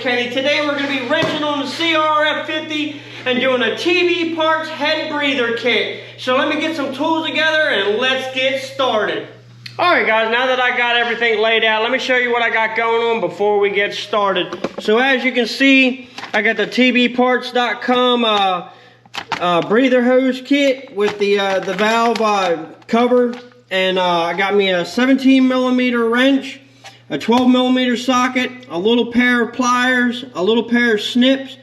Kenny. Today we're going to be wrenching on the CRF50 and doing a tbparts head breather kit. So let me get some tools together and let's get started. Alright guys, now that I got everything laid out, let me show you what I got going on before we get started. So as you can see, I got the tbparts.com breather hose kit with the valve cover. And I got me a 17mm wrench, a 12mm socket, a little pair of pliers, a little pair of snips,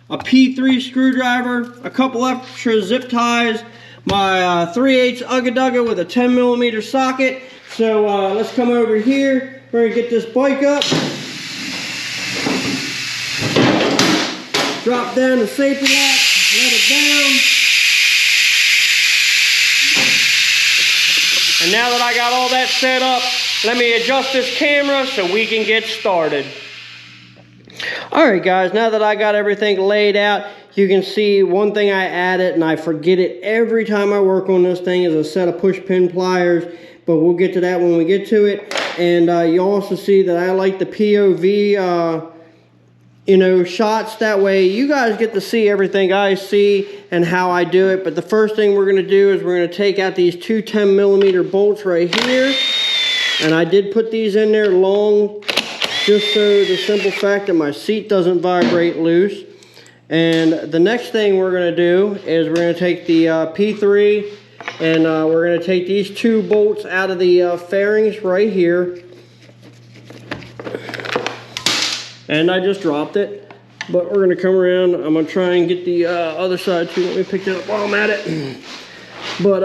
a P3 screwdriver, a couple extra zip ties, my 3/8 Ugga with a 10mm socket. So let's come over here. We're gonna get this bike up, drop down the safety latch, let it down. And now that I got all that set up, let me adjust this camera so we can get started. Alright guys, now that I got everything laid out, you can see one thing I added, and I forget it every time I work on this thing, is a set of push pin pliers, but we'll get to that when we get to it. And you also see that I like the POV shots. That way you guys get to see everything I see and how I do it. But the first thing we're going to do is we're going to take out these two 10mm bolts right here. And I did put these in there long, just so the simple fact that my seat doesn't vibrate loose. And the next thing we're going to do is we're going to take the P3 and we're going to take these two bolts out of the fairings right here. And I just dropped it, but we're gonna come around. I'm gonna try and get the other side too. Let me pick it up while I'm at it. But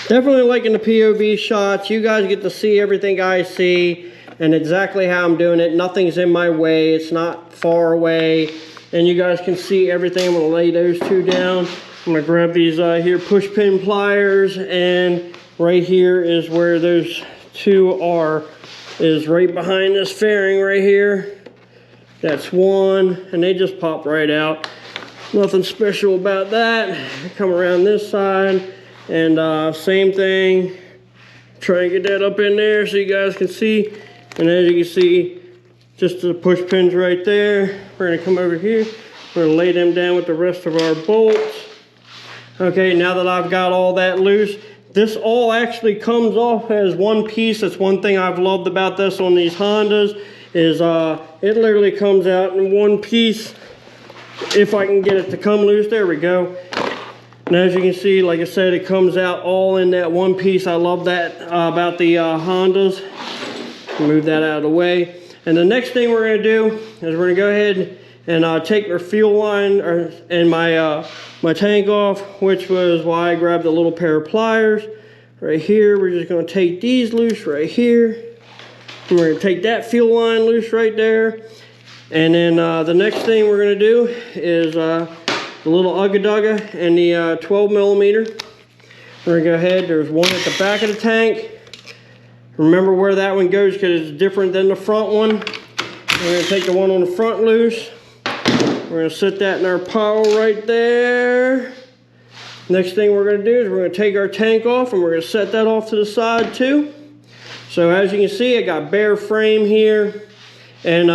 definitely liking the POV shots. You guys get to see everything I see and exactly how I'm doing it. Nothing's in my way. It's not far away, and you guys can see everything. I'm gonna lay those two down. I'm gonna grab these here push pin pliers, and right here is where those two are. Is right behind this fairing right here. That's one, and they just pop right out. Nothing special about that. Come around this side, and same thing. Try and get that up in there so you guys can see. And as you can see, just the push pins right there. We're gonna come over here. We're gonna lay them down with the rest of our bolts. Okay, now that I've got all that loose, this all actually comes off as one piece. That's one thing I've loved about this on these Hondas, is it literally comes out in one piece. If I can get it to come loose, there we go. And as you can see, like I said, it comes out all in that one piece. I love that about the Hondas. Move that out of the way. And the next thing we're gonna do is we're gonna go ahead and take our fuel line and my tank off, which was why I grabbed a little pair of pliers right here. We're just going to take these loose right here. And we're going to take that fuel line loose right there. And then the next thing we're going to do is the little Ugga and the 12mm. We're going to go ahead. There's one at the back of the tank. Remember where that one goes because it's different than the front one. We're going to take the one on the front loose. We're going to set that in our pile right there. Next thing we're going to do is we're going to take our tank off, and we're going to set that off to the side too. So as you can see, I got bare frame here. And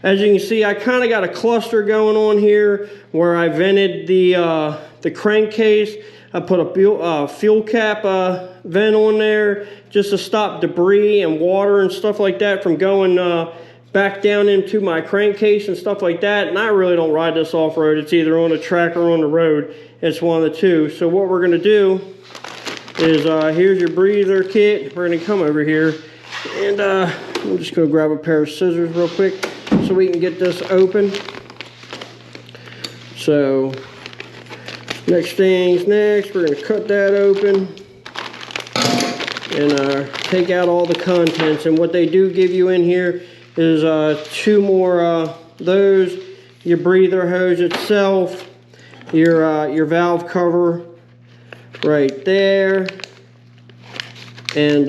as you can see, I kind of got a cluster going on here where I vented the crankcase. I put a fuel cap vent on there just to stop debris and water and stuff like that from going back down into my crankcase and stuff like that. And I really don't ride this off-road. It's either on a track or on the road. It's one of the two. So what we're going to do is here's your breather kit. We're going to come over here, and I'm just going to grab a pair of scissors real quick so we can get this open. So next thing's next. We're going to cut that open and take out all the contents. And what they do give you in here is two more those, your breather hose itself, your valve cover right there, and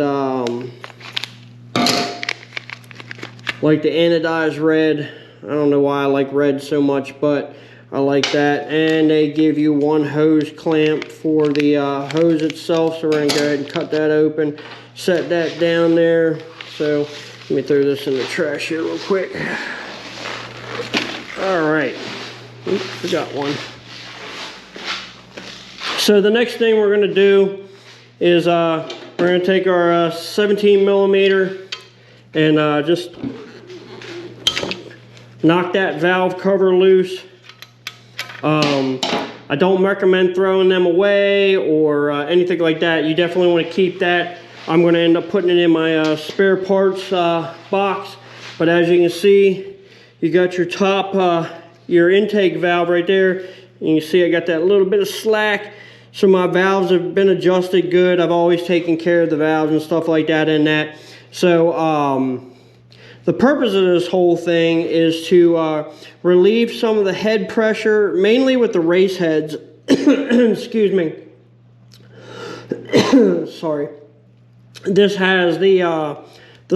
like the anodized red. I don't know why I like red so much, but I like that. And they give you one hose clamp for the hose itself. So we're going to go ahead and cut that open, set that down there. So Let me throw this in the trash here real quick. All right. Oops, forgot one. So the next thing we're going to do is we're going to take our 17 millimeter and just knock that valve cover loose. I don't recommend throwing them away or anything like that. You definitely want to keep that. I'm going to end up putting it in my spare parts box. But as you can see, you got your top, your intake valve right there. You can see I got that little bit of slack. So my valves have been adjusted good. I've always taken care of the valves and stuff like that in that. So the purpose of this whole thing is to relieve some of the head pressure, mainly with the race heads. Excuse me. Sorry. This has the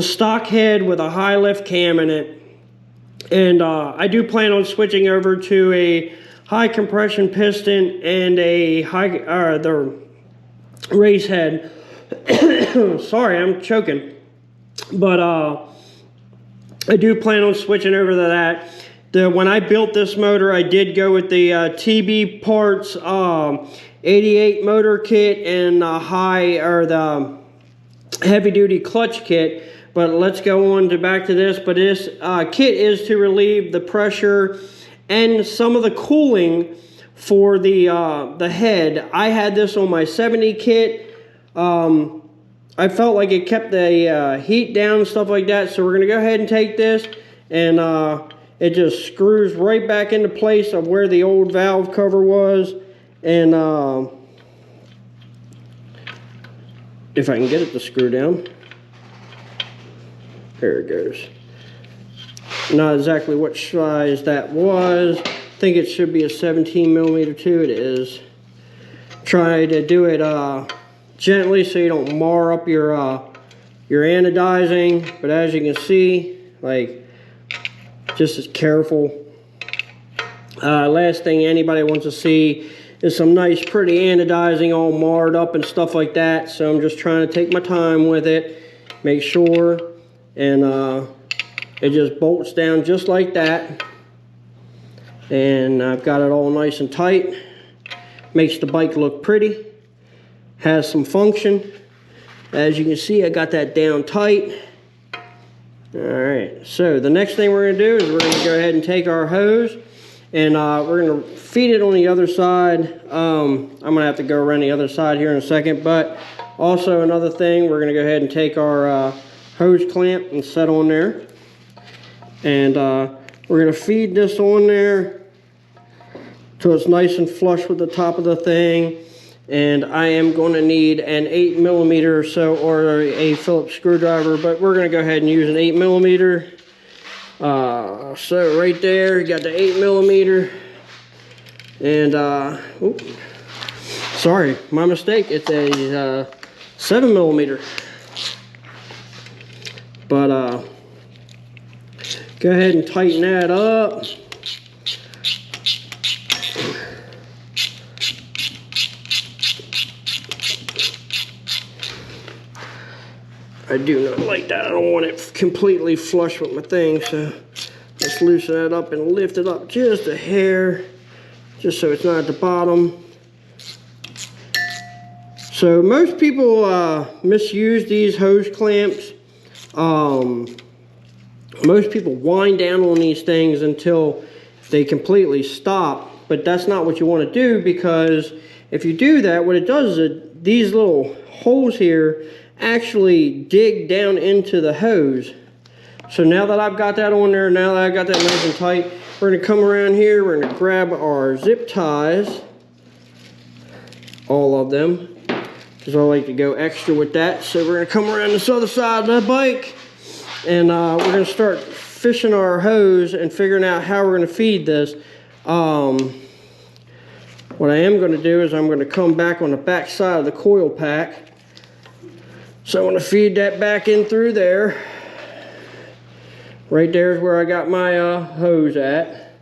stock head with a high lift cam in it. And I do plan on switching over to a high compression piston and a the race head. Sorry, I'm choking. But I do plan on switching over to that. When I built this motor, I did go with the tbparts 88 motor kit and the heavy duty clutch kit. But let's go on to back to this. But this kit is to relieve the pressure and some of the cooling for the head. I had this on my 70 kit. I felt like it kept the heat down and stuff like that. So we're going to go ahead and take this, and it just screws right back into place of where the old valve cover was. And if I can get it to screw down. There it goes. Not exactly what size that was. I think it should be a 17 millimeter too. It is. Try to do it gently so you don't mar up your anodizing. But as you can see, like, just as careful. Last thing anybody wants to see is some nice pretty anodizing all marred up and stuff like that. So I'm just trying to take my time with it, make sure, and it just bolts down just like that. And I've got it all nice and tight. Makes the bike look pretty. Has some function. As you can see, I got that down tight. Alright, so the next thing we're going to do is we're going to go ahead and take our hose, and we're going to feed it on the other side. I'm going to have to go around the other side here in a second, but also another thing, we're going to go ahead and take our hose clamp and set on there. And we're going to feed this on there till it's nice and flush with the top of the thing. And I am going to need an 8 millimeter or so, or a Phillips screwdriver, but we're going to go ahead and use an 8 millimeter. So right there, you got the 8 millimeter. And, oops, sorry, my mistake. It's a 7 millimeter. But, go ahead and tighten that up. I do not like that. I don't want it completely flush with my thing, so let's loosen that up and lift it up just a hair, just so it's not at the bottom. So most people misuse these hose clamps. Most people wind down on these things until they completely stop, but that's not what you want to do, because if you do that, what it does is these little holes here actually dig down into the hose. So now that I've got that on there, now that I've got that nice and tight, we're going to come around here, we're going to grab our zip ties, all of them, because I like to go extra with that. So we're going to come around this other side of the bike, and we're going to start fishing our hose and figuring out how we're going to feed this. What I am going to do is I'm going to come back on the back side of the coil pack. So I'm going to feed that back in through there. Right there is where I got my hose at.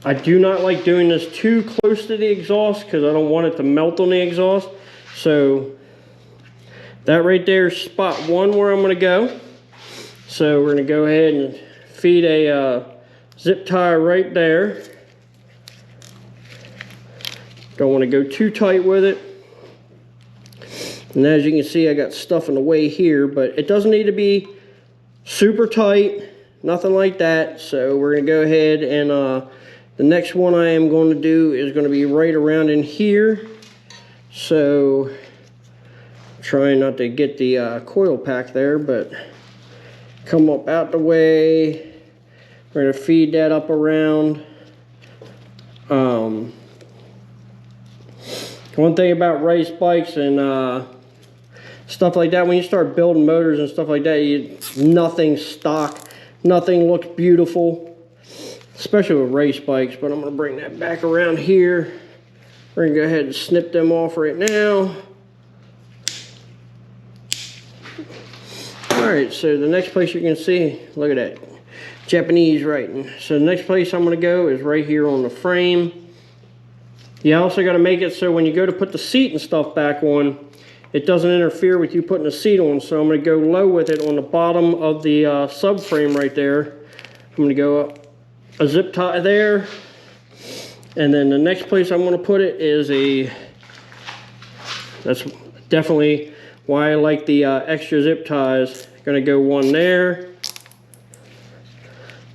I do not like doing this too close to the exhaust because I don't want it to melt on the exhaust. So that right there is spot one where I'm going to go. So we're going to go ahead and feed a zip tie right there. Don't want to go too tight with it. And as you can see, I got stuff in the way here, but it doesn't need to be super tight, nothing like that. So we're going to go ahead and the next one I am going to do is going to be right around in here. So trying not to get the coil pack there, but come up out the way. We're going to feed that up around. One thing about race bikes and stuff like that, when you start building motors and stuff like that, nothing's stock, nothing looks beautiful, especially with race bikes. But I'm going to bring that back around here. We're going to go ahead and snip them off right now. Alright, so the next place you can see, look at that, Japanese writing. So the next place I'm going to go is right here on the frame. You also got to make it so when you go to put the seat and stuff back on, it doesn't interfere with you putting the seat on. So I'm going to go low with it on the bottom of the subframe right there. I'm going to go up a zip tie there. And then the next place I'm going to put it is that's definitely why I like the extra zip ties. Going to go one there.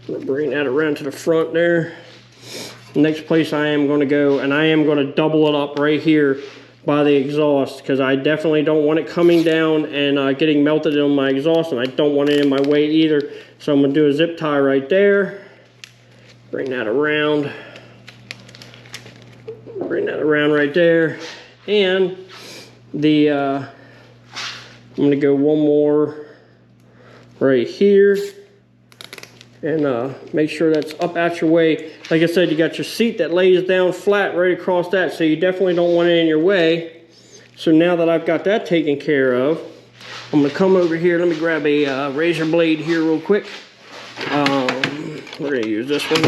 I'm going to bring that around to the front there. Next place I am going to go, and I am going to double it up right here by the exhaust, because I definitely don't want it coming down and getting melted on my exhaust, and I don't want it in my way either. So I'm going to do a zip tie right there. Bring that around. Bring that around right there. And the I'm going to go one more right here. And make sure that's up out your way. Like I said, you got your seat that lays down flat right across that, so you definitely don't want it in your way. So now that I've got that taken care of, I'm going to come over here. Let me grab a razor blade here real quick. We're going to use this one.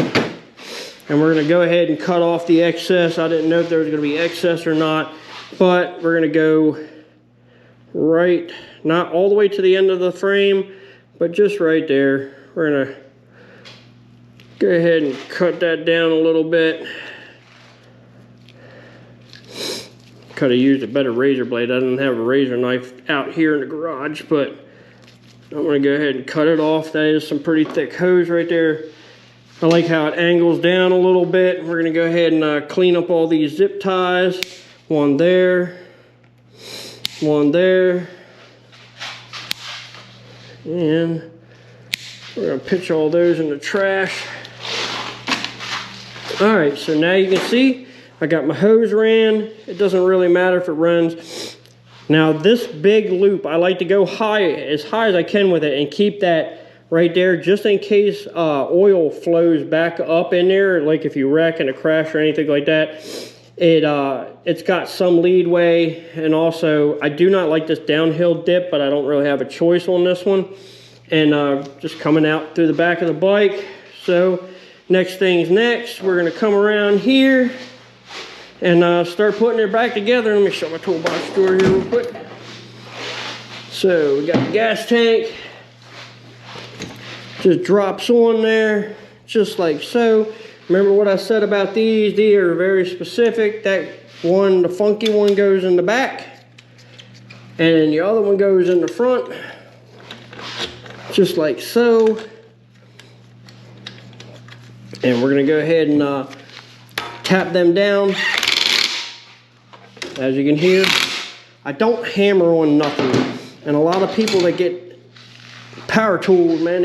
And we're going to go ahead and cut off the excess. I didn't know if there was going to be excess or not, but we're going to go right, not all the way to the end of the frame, but just right there. We're going to go ahead and cut that down a little bit. Could have used a better razor blade. I didn't have a razor knife out here in the garage, but I'm going to go ahead and cut it off. That is some pretty thick hose right there. I like how it angles down a little bit. We're going to go ahead and clean up all these zip ties. One there. One there. And we're going to pitch all those in the trash. Alright, so now you can see I got my hose ran. It doesn't really matter if it runs. Now this big loop, I like to go as high as I can with it and keep that right there just in case oil flows back up in there, like if you wreck in a crash or anything like that. It's got some leadway, and also I do not like this downhill dip, but I don't really have a choice on this one. And just coming out through the back of the bike. So next thing's next, we're going to come around here and start putting it back together. Let me show my toolbox drawer here real quick. So we got the gas tank. Just drops on there, just like so. Remember what I said about these? These are very specific. That one, the funky one, goes in the back. And the other one goes in the front. Just like so. And we're going to go ahead and tap them down. As you can hear, I don't hammer on nothing. And a lot of people that get power tools, man,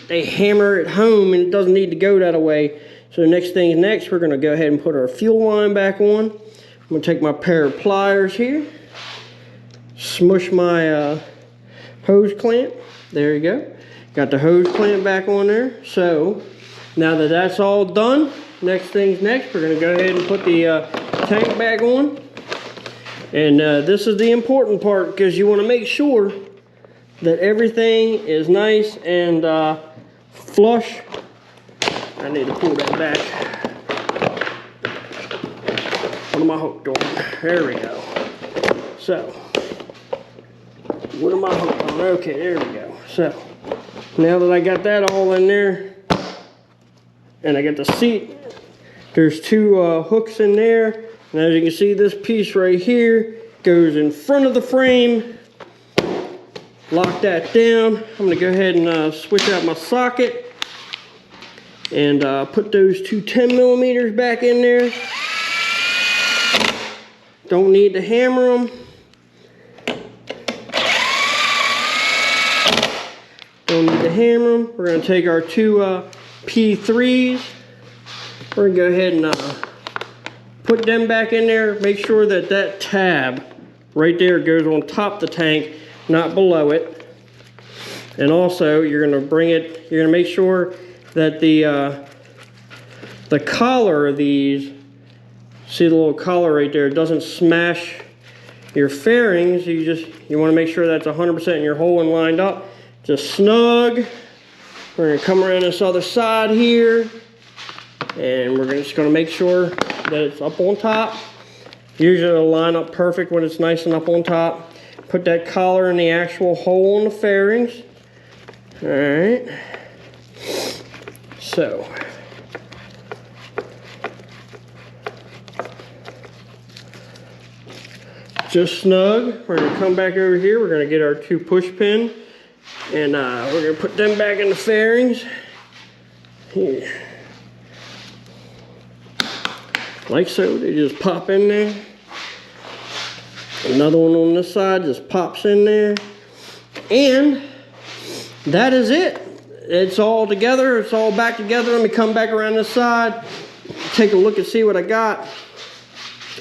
they hammer at home, and it doesn't need to go that way. So the next thing is next, we're going to go ahead and put our fuel line back on. I'm going to take my pair of pliers here, smush my hose clamp. There you go. Got the hose clamp back on there. So now that that's all done, next thing's next, we're going to go ahead and put the tank back on. And this is the important part, because you want to make sure that everything is nice and flush. I need to pull that back. What am I hooked on? There we go. So, what am I hooked on? Okay, there we go. So, Now that I got that all in there, and I got the seat, there's two hooks in there. And as you can see, this piece right here goes in front of the frame. Lock that down. I'm gonna go ahead and switch out my socket and put those two 10mm back in there. Don't need to hammer them. Don't need to hammer them. We're gonna take our two P3s. We're gonna go ahead and put them back in there. Make sure that that tab right there goes on top of the tank, not below it. And also, you're gonna make sure that the collar of these, see the little collar right there, doesn't smash your fairings. You want to make sure that's 100% in your hole and lined up. Just snug. We're gonna come around this other side here, and we're just gonna make sure that it's up on top. Usually it'll line up perfect when it's nice and up on top. Put that collar in the actual hole in the fairings. All right. So. Just snug. We're gonna come back over here. We're gonna get our two push pin, and we're gonna put them back in the fairings. Here. Like so, they just pop in there. Another one on this side just pops in there. And that is it. It's all together, it's all back together. Let me come back around this side, take a look and see what I got.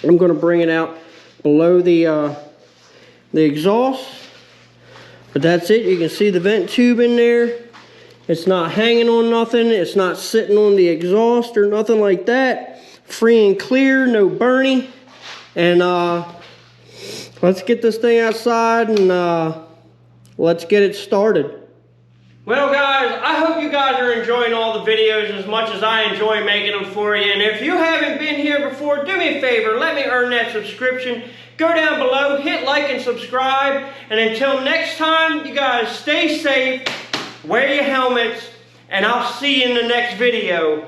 I'm gonna bring it out below the exhaust. But that's it. You can see the vent tube in there. It's not hanging on nothing. It's not sitting on the exhaust or nothing like that. Free and clear, no burning. And let's get this thing outside and let's get it started. Well guys, I hope you guys are enjoying all the videos as much as I enjoy making them for you. And if you haven't been here before, do me a favor, let me earn that subscription. Go down below, hit like and subscribe. And until next time, you guys stay safe, wear your helmets, and I'll see you in the next video.